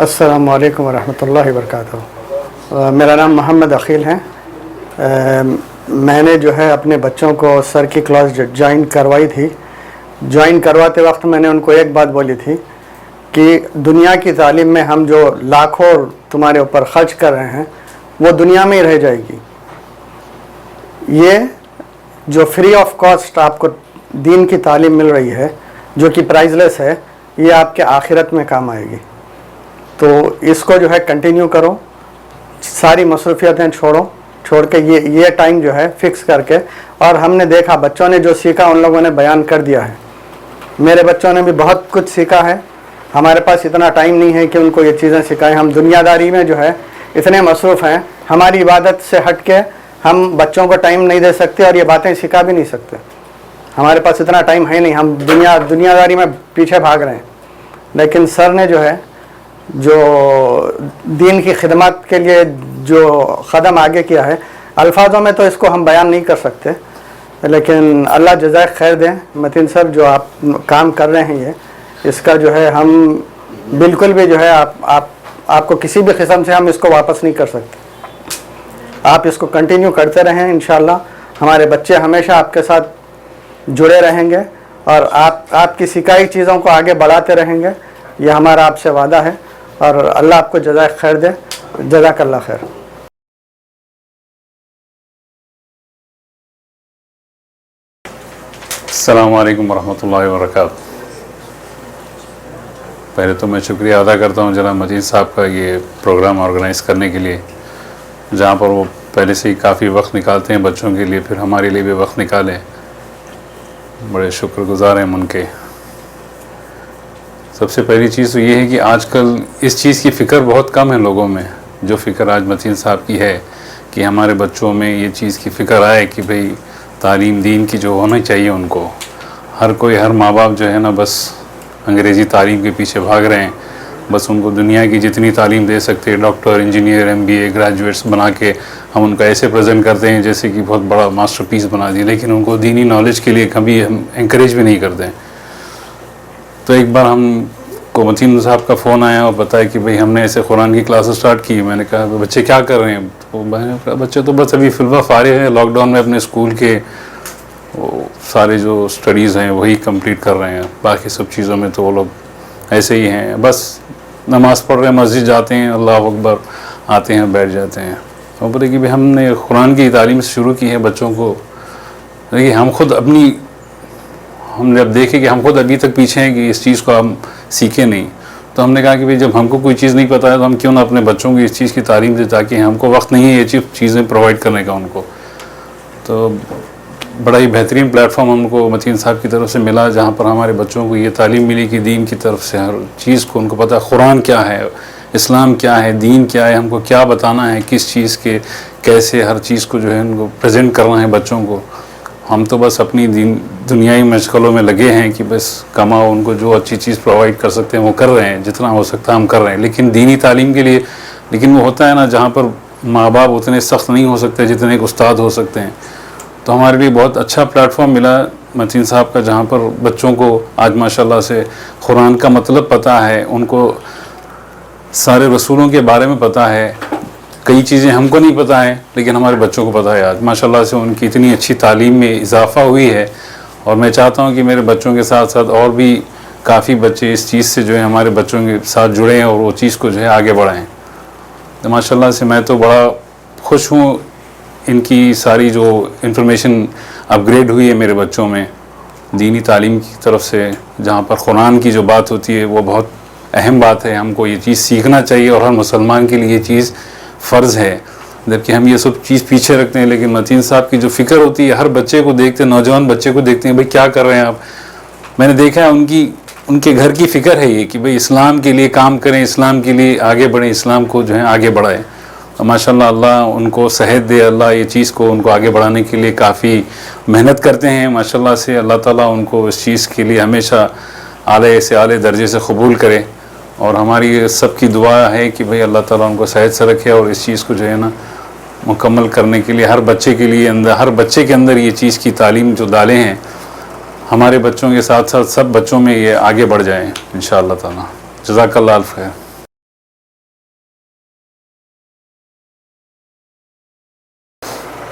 السلام علیکم ورحمۃ اللہ وبرکاتہ. میرا نام محمد عقیل ہے. میں نے جو ہے اپنے بچوں کو سر کی کلاس جوائن کروائی تھی. جوائن کرواتے وقت میں نے ان کو ایک بات بولی تھی کہ دنیا کی تعلیم میں ہم جو لاکھوں تمہارے اوپر خرچ کر رہے ہیں وہ دنیا میں ہی رہ جائے گی. یہ جو فری آف کاسٹ آپ کو دین کی تعلیم مل رہی ہے جو کہ پرائز لیس ہے، یہ آپ کے آخرت میں کام آئے گی. تو اس کو جو ہے کنٹینیو کرو، ساری مصروفیتیں چھوڑ کے یہ ٹائم جو ہے فکس کر کے. اور ہم نے دیکھا بچوں نے جو سیکھا ان لوگوں نے بیان کر دیا ہے. میرے بچوں نے بھی بہت کچھ سیکھا ہے. ہمارے پاس اتنا ٹائم نہیں ہے کہ ان کو یہ چیزیں سکھائیں. ہم دنیا داری میں جو ہے اتنے مصروف ہیں، ہماری عبادت سے ہٹ کے ہم بچوں کو ٹائم نہیں دے سکتے اور یہ باتیں سکھا بھی نہیں سکتے. ہمارے پاس اتنا ٹائم ہے نہیں، ہم دنیا داری میں پیچھے بھاگ رہے ہیں. لیکن سر نے جو ہے جو دین کی خدمت کے لیے جو قدم آگے کیا ہے، الفاظوں میں تو اس کو ہم بیان نہیں کر سکتے، لیکن اللہ جزائے خیر دیں. متین صاحب جو آپ کام کر رہے ہیں اس کا جو ہے ہم بالکل بھی جو ہے آپ کو کسی بھی قسم سے ہم اس کو واپس نہیں کر سکتے. آپ اس کو کنٹینیو کرتے رہیں، انشاءاللہ ہمارے بچے ہمیشہ آپ کے ساتھ جڑے رہیں گے اور آپ کی سکھائی چیزوں کو آگے بڑھاتے رہیں گے. یہ ہمارا آپ سے وعدہ ہے اور اللہ آپ کو جزائے خیر دے. جزاک اللہ خیر. السلام علیکم ورحمۃ اللہ وبرکاتہ. پہلے تو میں شکریہ ادا کرتا ہوں جناب متین صاحب کا یہ پروگرام آرگنائز کرنے کے لیے، جہاں پر وہ پہلے سے ہی کافی وقت نکالتے ہیں بچوں کے لیے، پھر ہمارے لیے بھی وقت نکالیں. بڑے شکر گزار ہیں ان کے. سب سے پہلی چیز تو یہ ہے کہ آج کل اس چیز کی فکر بہت کم ہے لوگوں میں، جو فکر آج متین صاحب کی ہے کہ ہمارے بچوں میں یہ چیز کی فکر آئے کہ بھئی تعلیم دین کی جو ہونا چاہیے ان کو. ہر ماں باپ جو ہے نا بس انگریزی تعلیم کے پیچھے بھاگ رہے ہیں. بس ان کو دنیا کی جتنی تعلیم دے سکتے ہیں، ڈاکٹر، انجینئر، MBA گریجویٹس بنا کے ہم ان کو ایسے پریزنٹ کرتے ہیں جیسے کہ بہت بڑا ماسٹر پیس بنا دی، لیکن ان کو دینی نالج کے لیے کبھی ہم انکریج بھی نہیں کرتے ہیں. تو ایک بار ہم کو متین صاحب کا فون آیا اور بتایا کہ بھئی ہم نے ایسے قرآن کی کلاسز سٹارٹ کی. میں نے کہا بچے کیا کر رہے ہیں؟ تو میں نے کہا بچے تو بس ابھی فی الوقت فارغ ہیں، لاک ڈاؤن میں اپنے اسکول کے سارے جو اسٹڈیز ہیں وہی کمپلیٹ کر رہے ہیں. باقی سب چیزوں میں تو وہ لوگ ایسے ہی ہیں، بس نماز پڑھ رہے ہیں، مسجد جاتے ہیں، اللہ اکبر، آتے ہیں بیٹھ جاتے ہیں. وہ بولے کہ بھئی ہم نے قرآن کی تعلیم شروع کی ہے بچوں کو. دیکھیے ہم نے اب دیکھے کہ ہم خود ابھی تک پیچھے ہیں کہ اس چیز کو ہم سیکھے نہیں. تو ہم نے کہا کہ بھئی جب ہم کو کوئی چیز نہیں پتہ ہے تو ہم کیوں نہ اپنے بچوں کو اس چیز کی تعلیم دیں، تاکہ ہم کو وقت نہیں ہے یہ چیزیں پرووائڈ کرنے کا ان کو. تو بڑا ہی بہترین پلیٹ فارم ہم کو متین صاحب کی طرف سے ملا، جہاں پر ہمارے بچوں کو یہ تعلیم ملی کہ دین کی طرف سے ہر چیز کو ان کو پتہ ہے، قرآن کیا ہے، اسلام کیا ہے، دین کیا ہے، ہم کو کیا بتانا ہے، کس چیز کے کیسے ہر چیز کو جو ہے ان کو پریزنٹ کرنا ہے بچوں کو. ہم تو بس اپنی دنیائی مشغلوں میں لگے ہیں کہ بس کماؤ، ان کو جو اچھی چیز پرووائڈ کر سکتے ہیں وہ کر رہے ہیں، جتنا ہو سکتا ہے ہم کر رہے ہیں. لیکن دینی تعلیم کے لیے وہ ہوتا ہے نا جہاں پر ماں باپ اتنے سخت نہیں ہو سکتے جتنے ایک استاد ہو سکتے ہیں. تو ہمارے لیے بہت اچھا پلیٹ فارم ملا متین صاحب کا، جہاں پر بچوں کو آج ماشاءاللہ سے قرآن کا مطلب پتہ ہے، ان کو سارے رسولوں کے بارے میں پتہ ہے. کئی چیزیں ہم کو نہیں پتہ ہیں لیکن ہمارے بچوں کو پتہ ہے. آج ماشاءاللہ سے ان کی اتنی اچھی تعلیم میں اضافہ ہوئی ہے، اور میں چاہتا ہوں کہ میرے بچوں کے ساتھ ساتھ اور بھی کافی بچے اس چیز سے جو ہے ہمارے بچوں کے ساتھ جڑے ہیں اور وہ چیز کو جو ہے آگے بڑھائیں. تو ماشاءاللہ سے میں تو بڑا خوش ہوں. ان کی ساری جو انفارمیشن اپ گریڈ ہوئی ہے میرے بچوں میں دینی تعلیم کی طرف سے، جہاں پر قرآن کی جو بات ہوتی ہے وہ بہت اہم بات ہے. ہم کو یہ چیز سیکھنا چاہیے اور ہر مسلمان کے لیے یہ چیز فرض ہے. جبکہ ہم یہ سب چیز پیچھے رکھتے ہیں، لیکن متین صاحب کی جو فکر ہوتی ہے ہر بچے کو دیکھتے ہیں، نوجوان بچے کو دیکھتے ہیں، بھئی کیا کر رہے ہیں آپ. میں نے دیکھا ہے ان کے گھر کی فکر ہے یہ کہ بھئی اسلام کے لیے کام کریں، اسلام کے لیے آگے بڑھیں، اسلام کو جو ہے آگے بڑھائیں. ماشاءاللہ اللہ ان کو صحت دے، اللہ یہ چیز کو ان کو آگے بڑھانے کے لیے کافی محنت کرتے ہیں. ماشاءاللہ سے اللہ تعالیٰ ان کو اس چیز کے لیے ہمیشہ اعلیٰ سے اعلیٰ درجے سے قبول کرے. اور ہماری سب کی دعا ہے کہ بھئی اللہ تعالیٰ ان کو صحت سے رکھے اور اس چیز کو جو ہے نا مکمل کرنے کے لیے ہر بچے کے اندر یہ چیز کی تعلیم جو ڈالے ہیں، ہمارے بچوں کے ساتھ ساتھ سب بچوں میں یہ آگے بڑھ جائیں انشاءاللہ تعالیٰ. جزاک اللہ الف خیر.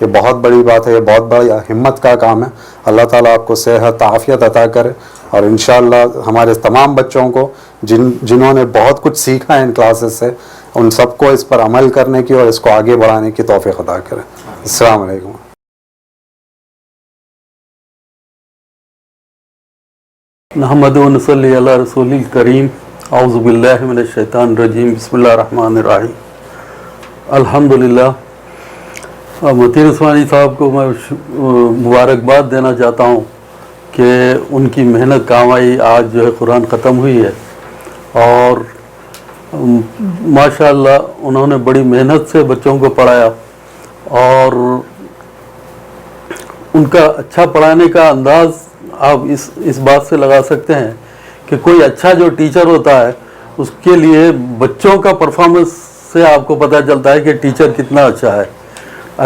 یہ بہت بڑی بات ہے, یہ بہت بڑی ہمت کا کام ہے. اللہ تعالیٰ آپ کو صحت عافیت عطا کرے, اور انشاءاللہ ہمارے تمام بچوں کو جنہوں نے بہت کچھ سیکھا ہے ان کلاسز سے, ان سب کو اس پر عمل کرنے کی اور اس کو آگے بڑھانے کی توفیق عطا کرے. السلام علیکم. نحمد و نصلی علی رسول الکریم. اعوذ باللہ من الشیطان الرجیم. بسم اللہ الرحمن الرحیم. الحمدللہ. متین عثمانی صاحب کو میں مبارکباد دینا چاہتا ہوں کہ ان کی محنت کام آئی. آج جو ہے قرآن ختم ہوئی ہے, اور ماشاءاللہ انہوں نے بڑی محنت سے بچوں کو پڑھایا, اور ان کا اچھا پڑھانے کا انداز آپ اس بات سے لگا سکتے ہیں کہ کوئی اچھا جو ٹیچر ہوتا ہے اس کے لیے بچوں کا پرفارمنس سے آپ کو پتہ چلتا ہے کہ ٹیچر کتنا اچھا ہے.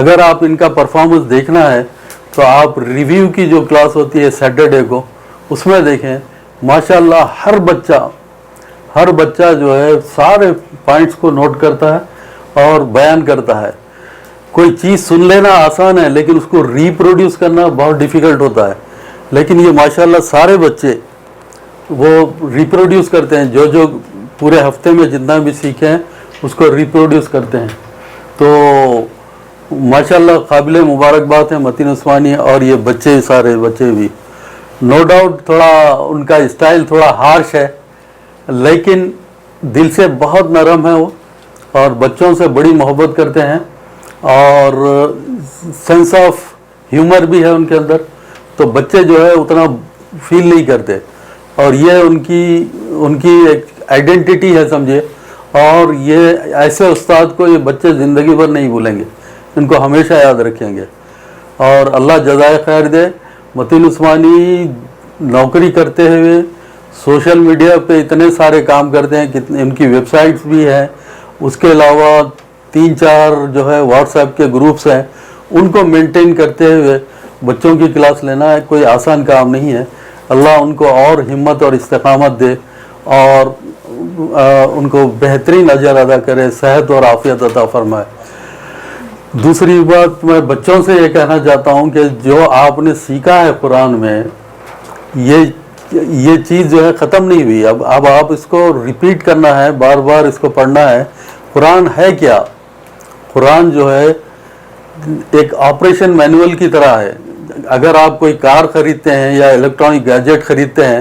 اگر آپ ان کا پرفارمنس دیکھنا ہے تو آپ ریویو کی جو کلاس ہوتی ہے سیٹرڈے کو, اس میں دیکھیں ماشاءاللہ ہر بچہ جو ہے سارے پوائنٹس کو نوٹ کرتا ہے اور بیان کرتا ہے. کوئی چیز سن لینا آسان ہے لیکن اس کو ریپروڈیوس کرنا بہت ڈیفیکلٹ ہوتا ہے, لیکن یہ ماشاءاللہ سارے بچے وہ ریپروڈیوس کرتے ہیں, جو پورے ہفتے میں جتنا بھی سیکھے ہیں اس کو ریپروڈیوس کرتے ہیں. تو ماشاءاللہ قابل مبارکباد ہے متین عثمانی اور یہ بچے, سارے بچے بھی. نو ڈاؤٹ تھوڑا ان کا اسٹائل تھوڑا ہارش ہے, لیکن دل سے بہت نرم ہے وہ, اور بچوں سے بڑی محبت کرتے ہیں, اور سینس آف ہیومر بھی ہے ان کے اندر. تو بچے جو ہے اتنا فیل نہیں کرتے, اور یہ ان کی ایک آئیڈینٹی ہے سمجھے. اور یہ ایسے استاد کو یہ بچے زندگی بھر نہیں بھولیں گے, ان کو ہمیشہ یاد رکھیں گے. اور اللہ جزائے خیر دے. متین عثمانی نوکری کرتے ہوئے سوشل میڈیا پہ اتنے سارے کام کرتے ہیں, ان کی ویب سائٹس بھی ہیں, اس کے علاوہ 3-4 جو ہے واٹس ایپ کے گروپس ہیں, ان کو مینٹین کرتے ہوئے بچوں کی کلاس لینا کوئی آسان کام نہیں ہے. اللہ ان کو اور ہمت اور استقامت دے, اور ان کو بہترین اجر ادا کرے, صحت اور عافیت عطا فرمائے. دوسری بات میں بچوں سے یہ کہنا چاہتا ہوں کہ جو آپ نے سیکھا ہے قرآن میں, یہ چیز جو ہے ختم نہیں ہوئی. اب آپ اس کو ریپیٹ کرنا ہے, بار بار اس کو پڑھنا ہے. قرآن ہے کیا؟ قرآن جو ہے ایک آپریشن مینول کی طرح ہے. اگر آپ کوئی کار خریدتے ہیں یا الیکٹرانک گیجٹ خریدتے ہیں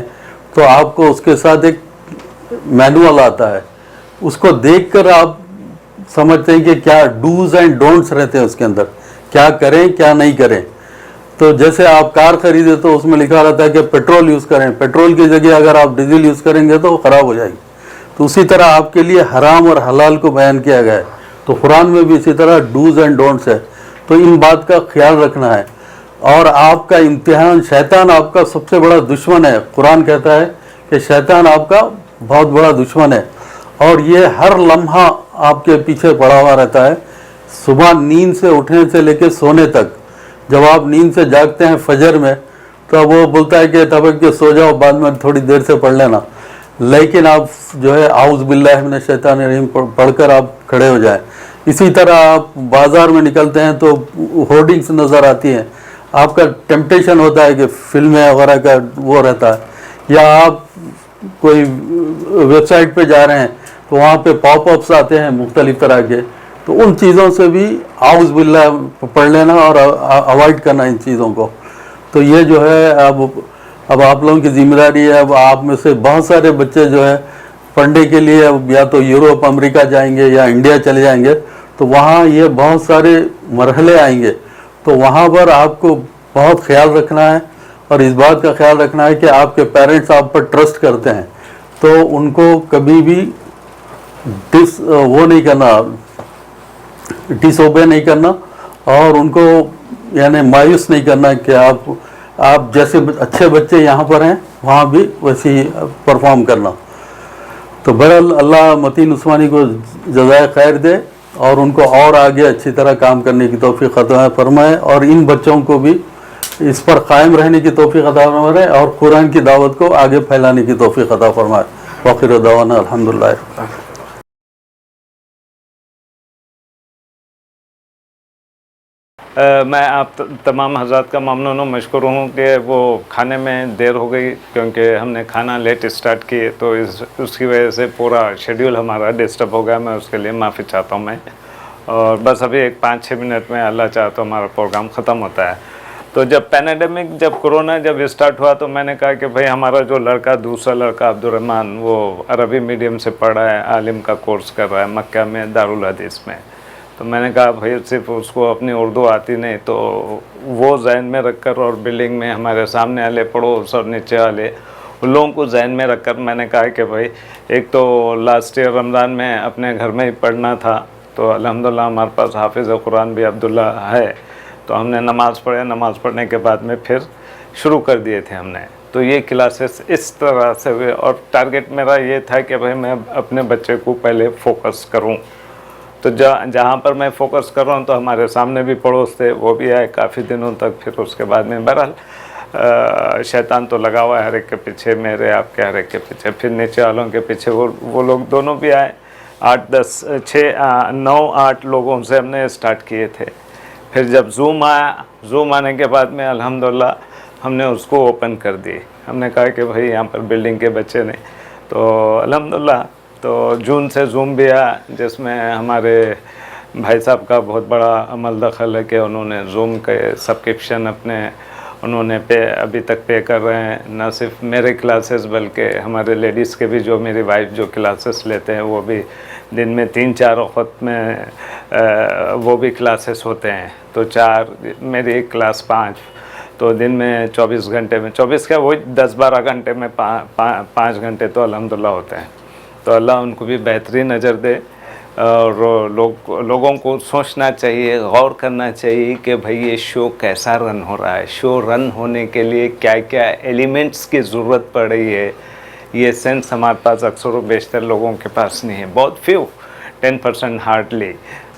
تو آپ کو اس کے ساتھ ایک مینول آتا ہے, اس کو دیکھ کر آپ سمجھتے ہیں کہ کیا ڈوز اینڈ ڈونٹس رہتے ہیں اس کے اندر, کیا کریں کیا نہیں کریں. تو جیسے آپ کار خریدے تو اس میں لکھا رہتا ہے کہ پیٹرول یوز کریں, پیٹرول کی جگہ اگر آپ ڈیزل یوز کریں گے تو وہ خراب ہو جائے گی. تو اسی طرح آپ کے لیے حرام اور حلال کو بیان کیا گیا ہے. تو قرآن میں بھی اسی طرح ڈوز اینڈ ڈونٹس ہے. تو ان بات کا خیال رکھنا ہے. اور آپ کا امتحان, شیطان آپ کا سب سے بڑا دشمن ہے. قرآن کہتا ہے کہ شیطان آپ کا بہت بڑا دشمن ہے, اور یہ ہر لمحہ آپ کے پیچھے پڑا ہوا رہتا ہے. صبح نیند سے اٹھنے سے لے کے سونے تک, جب آپ نیند سے جاگتے ہیں فجر میں تو وہ بولتا ہے کہ تب کہ سو جاؤ, بعد میں تھوڑی دیر سے پڑھ لینا. لیکن آپ جو ہے اعوذ باللہ من الشیطان الرجیم پڑھ کر آپ کھڑے ہو جائیں. اسی طرح آپ بازار میں نکلتے ہیں تو ہورڈنگس نظر آتی ہیں, آپ کا ٹیمپٹیشن ہوتا ہے کہ فلمیں وغیرہ کا وہ رہتا ہے, یا آپ کوئی ویب سائٹ پہ جا رہے ہیں تو وہاں پہ پاپ اپس آتے ہیں مختلف طرح کے. تو ان چیزوں سے بھی اعوذ باللہ پڑھ لینا اور اوائڈ کرنا ان چیزوں کو. تو یہ جو ہے اب آپ لوگوں کی ذمہ داری ہے. اب آپ میں سے بہت سارے بچے جو ہے پڑھنے کے لیے یا تو یوروپ امریکہ جائیں گے یا انڈیا چلے جائیں گے, تو وہاں یہ بہت سارے مرحلے آئیں گے. تو وہاں پر آپ کو بہت خیال رکھنا ہے, اور اس بات کا خیال رکھنا ہے کہ آپ کے پیرنٹس آپ پر ٹرسٹ کرتے ہیں, تو ان کو کبھی بھی وہ نہیں کرنا, ڈس اوبے نہیں کرنا, اور ان کو یعنی مایوس نہیں کرنا کہ آپ جیسے اچھے بچے یہاں پر ہیں وہاں بھی ویسی پرفارم کرنا. تو بہرحال اللہ متین عثمانی کو جزائے خیر دے, اور ان کو اور آگے اچھی طرح کام کرنے کی توفیق عطا فرمائے, اور ان بچوں کو بھی اس پر قائم رہنے کی توفیق عطا فرمائے, اور قرآن کی دعوت کو آگے پھیلانے کی توفیق عطا فرمائے. وآخر دعوانا الحمدللہ. میں آپ تمام حضرات کا ممنون و مشکور ہوں کہ وہ کھانے میں دیر ہو گئی، کیونکہ ہم نے کھانا لیٹ اسٹارٹ کیے، تو اس کی وجہ سے پورا شیڈیول ہمارا ڈسٹرب ہو گیا. میں اس کے لیے معافی چاہتا ہوں. میں اور بس ابھی ایک 5-6 منٹ میں اللہ چاہا تو ہمارا پروگرام ختم ہوتا ہے. تو جب پینیڈمک، جب کورونا جب اسٹارٹ ہوا، تو میں نے کہا کہ بھائی ہمارا جو لڑکا، دوسرا لڑکا عبدالرحمن، وہ عربی میڈیم سے پڑھ رہا ہے، عالم کا کورس کر رہا ہے مکہ میں دارالحدیث میں. تو میں نے کہا بھائی صرف اس کو اپنی اردو آتی نہیں، تو وہ ذہن میں رکھ کر، اور بلڈنگ میں ہمارے سامنے والے پڑوس اور نیچے والے ان لوگوں کو ذہن میں رکھ کر میں نے کہا کہ بھائی ایک تو لاسٹ ایئر رمضان میں اپنے گھر میں ہی پڑھنا تھا، تو الحمدللہ ہمارے پاس حافظ قرآن بھی عبداللہ ہے، تو ہم نے نماز پڑھے. نماز پڑھنے کے بعد میں پھر شروع کر دیے تھے ہم نے. تو یہ کلاسز اس طرح سے ہوئے، اور ٹارگٹ میرا یہ تھا کہ بھائی میں اپنے بچے کو پہلے فوکس کروں. تو جہاں پر میں فوکس کر رہا ہوں، تو ہمارے سامنے بھی پڑوس تھے، وہ بھی آئے کافی دنوں تک. پھر اس کے بعد میں بہرحال شیطان تو لگا ہوا ہے ہر ایک کے پیچھے، میرے آپ کے ہر ایک کے پیچھے. پھر نیچے والوں کے پیچھے وہ لوگ دونوں بھی آئے. 9-8 لوگوں سے ہم نے اسٹارٹ کیے تھے. پھر جب زوم آیا، زوم آنے کے بعد میں الحمدللہ ہم نے اس کو اوپن کر دی. ہم نے کہا کہ بھائی یہاں پر بلڈنگ کے بچے نہیں، تو الحمدللہ تو جون سے زوم بھی آیا، جس میں ہمارے بھائی صاحب کا بہت بڑا عمل دخل ہے کہ انہوں نے زوم کے سبسکرپشن انہوں نے ابھی تک پے کر رہے ہیں. نہ صرف میرے کلاسز بلکہ ہمارے لیڈیز کے بھی، جو میری وائف جو کلاسز لیتے ہیں، وہ بھی دن میں 3-4 وقت میں وہ بھی کلاسز ہوتے ہیں. تو 4 میری ایک کلاس 5، تو دن میں 24 گھنٹے میں 24 کیا وہی 10-12 گھنٹے میں 5 گھنٹے تو الحمدللہ ہوتے ہیں. تو اللہ ان کو بھی بہترین نظر دے. اور لوگوں کو سوچنا چاہیے، غور کرنا چاہیے کہ بھئی یہ شو کیسا رن ہو رہا ہے. شو رن ہونے کے لیے کیا کیا ایلیمنٹس کی ضرورت پڑ رہی ہے. یہ سینس ہمارے پاس اکثر و بیشتر لوگوں کے پاس نہیں ہے، بہت فیو 10% ہارڈلی.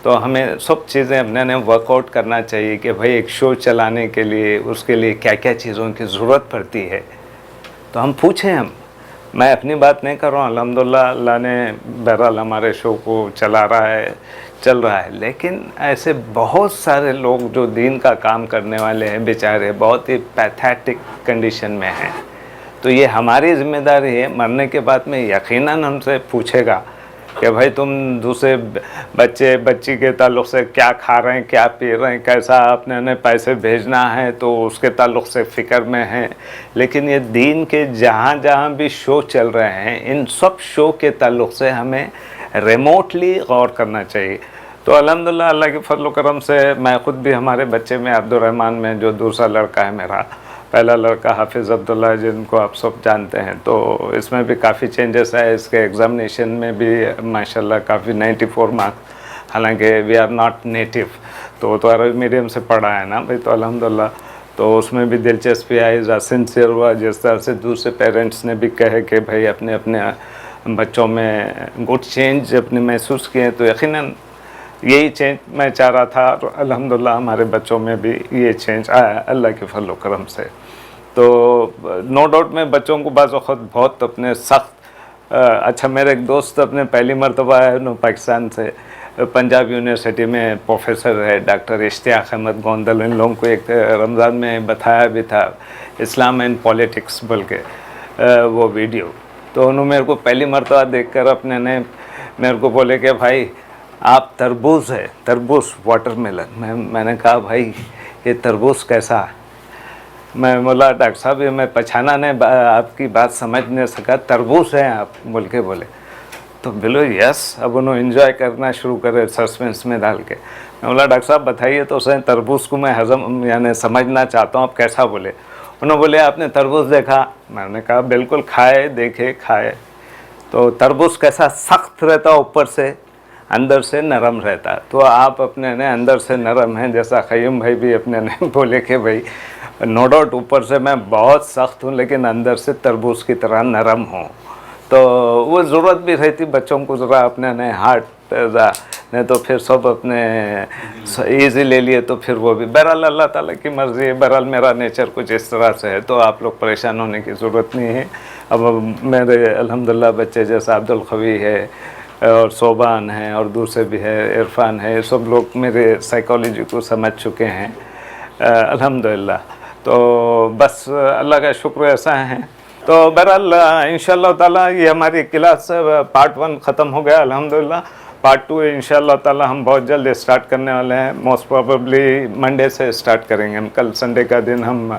تو ہمیں سب چیزیں اپنے نے ورک آؤٹ کرنا چاہیے کہ بھئی ایک شو چلانے کے لیے اس کے لیے کیا کیا چیزوں کی ضرورت پڑتی ہے. تو ہم پوچھیں. میں اپنی بات نہیں کر رہا ہوں، الحمدللہ اللہ نے بہرحال ہمارے شو کو چلا رہا ہے، چل رہا ہے. لیکن ایسے بہت سارے لوگ جو دین کا کام کرنے والے ہیں، بیچارے بہت ہی پیتھیٹک کنڈیشن میں ہیں. تو یہ ہماری ذمہ داری ہے. مرنے کے بعد میں یقیناً ہم سے پوچھے گا کہ بھائی تم دوسرے بچی کے تعلق سے کیا کھا رہے ہیں، کیا پی رہے ہیں، کیسا آپ نے پیسے بھیجنا ہے، تو اس کے تعلق سے فکر میں ہیں. لیکن یہ دین کے جہاں جہاں بھی شو چل رہے ہیں، ان سب شو کے تعلق سے ہمیں ریموٹلی غور کرنا چاہیے. تو الحمدللہ اللہ کے فضل و کرم سے میں خود بھی ہمارے بچے میں عبدالرحمن میں جو دوسرا لڑکا ہے میرا، پہلا لڑکا حافظ عبداللہ جن کو آپ سب جانتے ہیں، تو اس میں بھی کافی چینجز ہے. اس کے ایگزامینیشن میں بھی ماشاءاللہ کافی 94 مارکس، حالانکہ وی آر ناٹ نیٹو، تو عربی میڈیم سے پڑھا ہے نا بھائی. تو الحمدللہ تو اس میں بھی دلچسپی آئی، سنسیئر ہوا. جس طرح سے دوسرے پیرنٹس نے بھی کہے کہ بھائی اپنے بچوں میں گڈ چینج اپنے محسوس کیے، تو یقیناً یہی چینج میں چاہ رہا تھا. اور الحمدللہ ہمارے بچوں میں بھی یہ چینج آیا اللہ کے فضل و کرم سے. تو نو ڈاؤٹ میں بچوں کو بعض وقت بہت اپنے سخت اچھا میرے ایک دوست اپنے پہلی مرتبہ ہے پاکستان سے، پنجاب یونیورسٹی میں پروفیسر ہے، ڈاکٹر اشتیاق احمد گوندل. ان لوگوں کو ایک رمضان میں بتایا بھی تھا اسلام اینڈ پولیٹکس بلکہ وہ ویڈیو. تو انہوں میرے کو پہلی مرتبہ دیکھ کر اپنے نے میرے کو بولے کہ بھائی آپ تربوز ہے، تربوز واٹر میلن. میں نے کہا بھائی یہ تربوز کیسا ہے؟ میں بولا ڈاکٹر صاحب یہ میں پہچانا نہیں، آپ کی بات سمجھ نہیں سکا، تربوز ہیں آپ بول کے بولے. تو بولو یس. اب انہوں انجوائے کرنا شروع کرے سسپینس میں ڈال کے. میں بولا ڈاکٹر صاحب بتائیے تو صحیح، تربوز کو میں ہضم یعنی سمجھنا چاہتا ہوں، آپ کیسا بولے. انہوں بولے آپ نے تربوز دیکھا؟ میں نے کہا بالکل، کھائے، دیکھے، کھائے. تو تربوز کیسا سخت رہتا اوپر سے، اندر سے نرم رہتا. تو آپ اپنے نے اندر سے نرم ہیں، جیسا خیم بھائی بھی اپنے نے بولے کہ بھائی نو ڈاؤٹ اوپر سے میں بہت سخت ہوں لیکن اندر سے تربوز کی طرح نرم ہوں. تو وہ ضرورت بھی رہتی بچوں کو ذرا اپنے نے ہارٹ نہیں تو پھر سب اپنے ایزی لے لیے تو پھر وہ بھی. بہرحال اللہ تعالیٰ کی مرضی ہے. بہرحال میرا نیچر کچھ اس طرح سے ہے تو آپ لوگ پریشان ہونے کی ضرورت نہیں ہے. اب میرے الحمدللہ بچے جیسا عبدالقوی ہے، اور صوبان ہیں اور دوسرے بھی ہے، عرفان ہے، یہ سب لوگ میرے سائیکالوجی کو سمجھ چکے ہیں الحمدللہ. تو بس اللہ کا شکر ایسا ہے. تو بہرحال انشاءاللہ تعالیٰ یہ ہماری کلاس پارٹ 1 ختم ہو گیا الحمدللہ. پارٹ 2 انشاءاللہ تعالیٰ ہم بہت جلد اسٹارٹ کرنے والے ہیں. موسٹ پروبیبلی منڈے سے اسٹارٹ کریں گے ہم. کل سنڈے کا دن ہم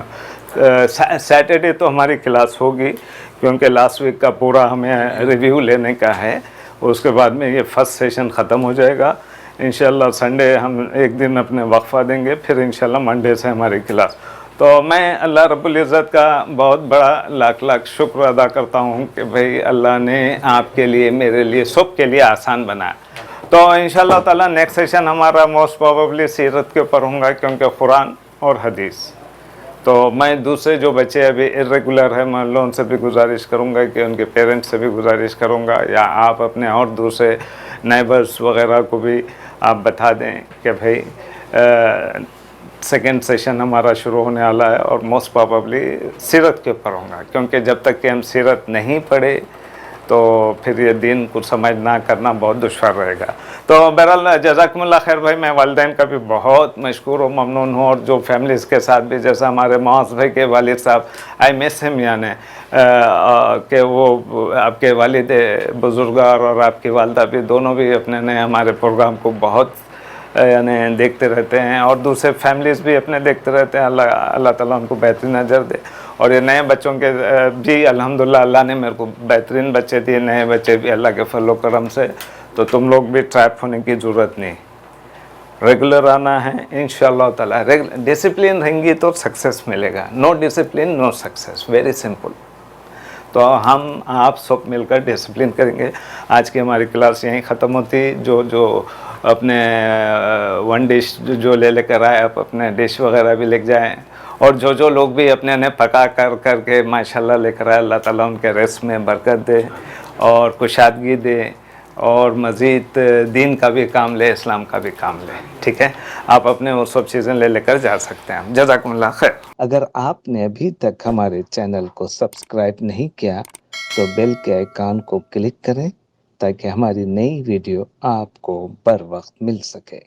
سیٹرڈے تو ہماری کلاس ہوگی کیونکہ لاسٹ ویک کا پورا ہمیں ریویو لینے کا ہے. اس کے بعد میں یہ فرسٹ سیشن ختم ہو جائے گا انشاءاللہ. سنڈے ہم ایک دن اپنے وقفہ دیں گے، پھر انشاءاللہ منڈے سے ہماری کلاس. تو میں اللہ رب العزت کا بہت بڑا لاکھ لاکھ شکر ادا کرتا ہوں کہ بھئی اللہ نے آپ کے لیے، میرے لیے، سب کے لیے آسان بنایا. تو انشاءاللہ تعالیٰ نیکسٹ سیشن ہمارا موسٹ پروبیبلی سیرت کے اوپر ہوں گا کیونکہ قرآن اور حدیث. تو میں دوسرے جو بچے ابھی ارریگولر ہیں میں ان سے بھی گزارش کروں گا کہ ان کے پیرنٹس سے بھی گزارش کروں گا، یا آپ اپنے اور دوسرے نیبرس وغیرہ کو بھی آپ بتا دیں کہ بھئی سیکنڈ سیشن ہمارا شروع ہونے والا ہے اور موسٹ پروبیبلی سیرت کے اوپر ہوں گا کیونکہ جب تک کہ ہم سیرت نہیں پڑھے تو پھر یہ دین کو سمجھنا کرنا بہت دشوار رہے گا. تو بہرحال جزاکم اللہ خیر بھائی. میں والدین کا بھی بہت مشکور و ممنون ہوں، اور جو فیملیز کے ساتھ بھی، جیسا ہمارے معاذ بھائی کے والد صاحب، آئی مس ہم، یعنی کہ وہ آپ کے والد بزرگار اور آپ کی والدہ بھی دونوں بھی اپنے نئے ہمارے پروگرام کو بہت یعنی دیکھتے رہتے ہیں، اور دوسرے فیملیز بھی اپنے دیکھتے رہتے ہیں. اللہ تعالیٰ ان کو بہترین اجر دے. اور یہ نئے بچوں کے بھی الحمدللہ اللہ نے میرے کو بہترین بچے دیے، نئے بچے بھی اللہ کے فضل و کرم سے. تو تم لوگ بھی ٹریپ ہونے کی ضرورت نہیں، ریگولر آنا ہے انشاءاللہ تعالیٰ. ڈسپلن رہیں گی تو سکسیس ملے گا. نو ڈسپلن نو سکسیس، ویری سمپل. تو ہم آپ سب مل کر ڈسپلن کریں گے. آج کی ہماری کلاس یہیں ختم ہوتی. جو اپنے ون ڈش جو لے کر آئے آپ اپنے ڈش وغیرہ بھی لے جائیں، اور جو لوگ بھی اپنے نے پکا کر کے ماشاءاللہ لے کر آئے، اللہ تعالیٰ ان کے رزق میں برکت دے اور کشادگی دے، اور مزید دین کا بھی کام لے، اسلام کا بھی کام لے. ٹھیک ہے، آپ اپنے وہ سب چیزیں لے کر جا سکتے ہیں. جزاکم اللہ خیر. اگر آپ نے ابھی تک ہمارے چینل کو سبسکرائب نہیں کیا تو بیل کے آئیکن کو کلک کریں تاکہ ہماری نئی ویڈیو آپ کو بر وقت مل سکے.